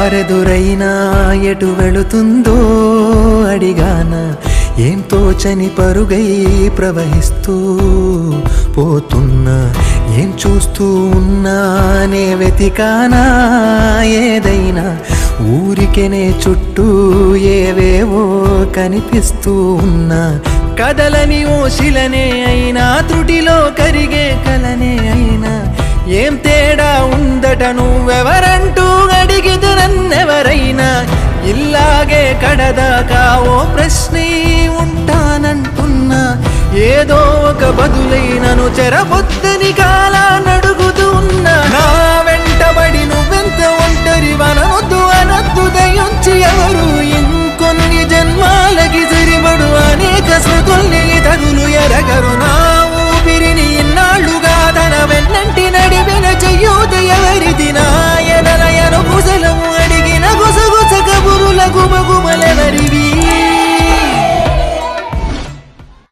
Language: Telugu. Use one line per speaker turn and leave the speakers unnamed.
దారెదురైనా ఎటు వెళుతుందో అడిగాన, ఏం తోచని పరుగై ప్రవహిస్తూ పోతున్నా. ఏం చూస్తూ ఉన్నానే వెతికానా ఏదైనా, ఊరికెనే చుట్టూ ఏవేవో కనిపిస్తూ ఉన్నా. కదలని ఓ శిలనే అయినా, త్రుటిలో కరిగే కలనే అయినా, ఏం తేడా ఉందట నువ్వెవరంటూ అడిగిదు నన్నెవరైనా. ఇల్లాగే కడదాకా ఓ ప్రశ్నే ఉంటానంటున్నా, ఏదో ఒక బదులైనను చెరబొద్దు